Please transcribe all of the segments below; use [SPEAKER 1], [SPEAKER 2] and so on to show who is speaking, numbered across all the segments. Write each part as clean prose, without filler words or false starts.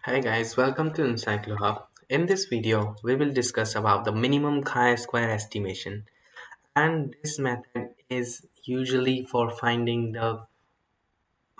[SPEAKER 1] Hi guys, welcome to Encyclohub. In this video, we will discuss about the minimum chi-square estimation, and this method is usually for finding the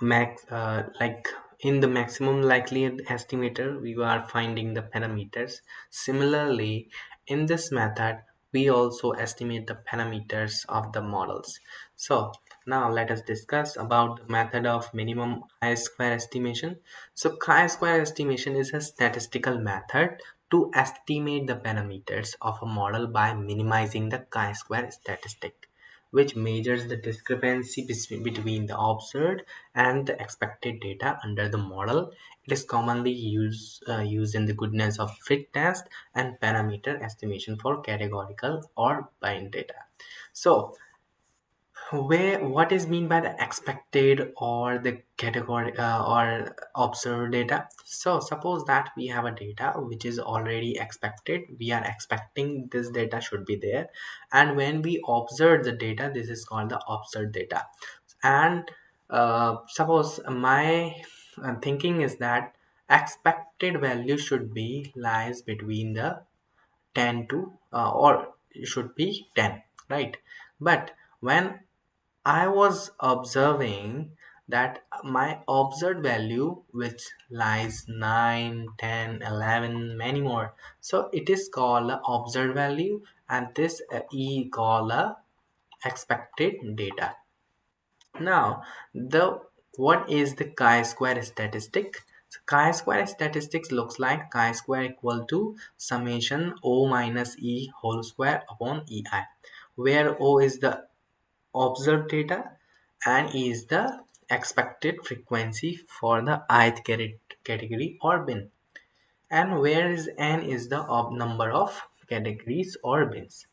[SPEAKER 1] like in the maximum likelihood estimator we are finding the parameters. Similarly, in this method we also estimate the parameters of the models. So now let us discuss about the method of minimum chi-square estimation. So chi-square estimation is a statistical method to estimate the parameters of a model by minimizing the chi-square statistic, which measures the discrepancy between the observed and the expected data under the model. It is commonly used in the goodness of fit test and parameter estimation for categorical or bind data. So where what is mean by the expected or the category or observed data? So suppose that we have a data which is already expected, we are expecting this data should be there, and when we observe the data, this is called the observed data. And suppose my thinking is that expected value should be lies between the 10 to or it should be 10, right? But when I was observing that my observed value which lies 9, 10, 11, many more, so it is called a observed value, and this e called a expected data. Now, the what is the chi-square statistic? So chi-square statistics looks like chi-square equal to summation O minus E whole square upon EI, where O is the observed data and E is the expected frequency for the ith category or bin, and where is N is the number of categories or bins.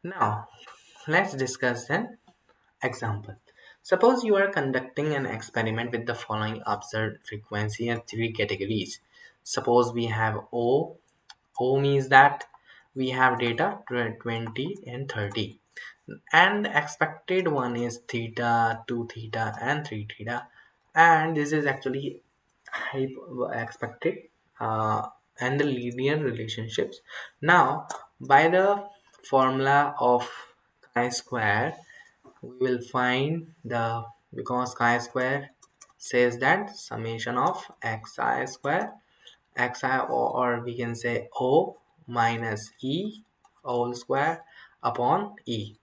[SPEAKER 1] Now, let's discuss an example. Suppose you are conducting an experiment with the following observed frequency and three categories. Suppose we have O. O means that we have data 20 and 30. And the expected one is theta, 2 theta, and 3 theta. And this is actually expected and the linear relationships. Now, by the formula of chi-square, we will find the, because chi-square says that summation of xi square xi, or we can say O minus E whole square upon E.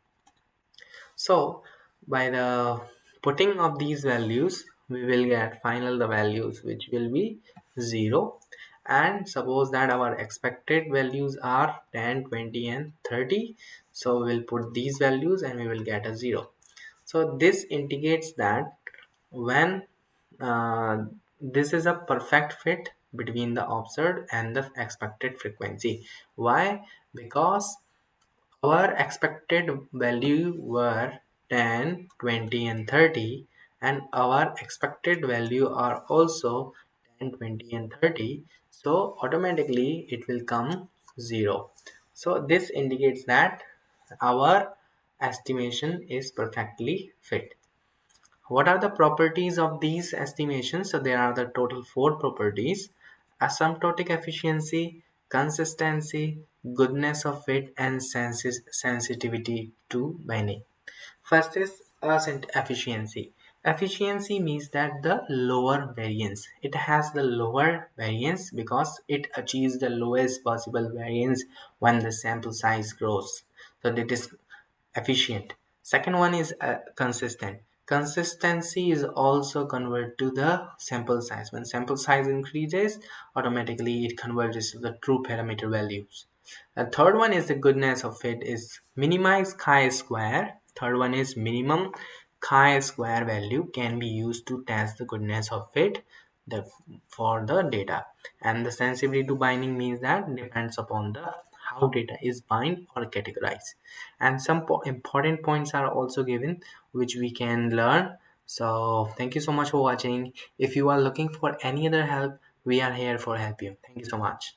[SPEAKER 1] So by the putting of these values, we will get final the values which will be 0. And suppose that our expected values are 10, 20 and 30. So we'll put these values and we will get a 0. So this indicates that when uh, this is a perfect fit between the observed and the expected frequency. Why? Because our expected value were 10, 20 and 30, and our expected value are also 10, 20 and 30. So automatically it will come 0. So this indicates that our estimation is perfectly fit. What are the properties of these estimations? So there are the total 4 properties: asymptotic efficiency, consistency, goodness of fit, and sensitivity to binding. First is efficiency. Efficiency means that the lower variance. It has the lower variance because it achieves the lowest possible variance when the sample size grows. So that is efficient. Second one is consistent. Consistency is also converted to the sample size. When sample size increases, automatically it converges to the true parameter values. The third one is the goodness of fit is minimize chi-square. Third one is minimum chi-square value can be used to test the goodness of fit the, for the data. And the sensitivity to binding means that depends upon the how data is bind or categorized. And some important points are also given which we can learn. So thank you so much for watching. If you are looking for any other help, we are here for help you. Thank you so much.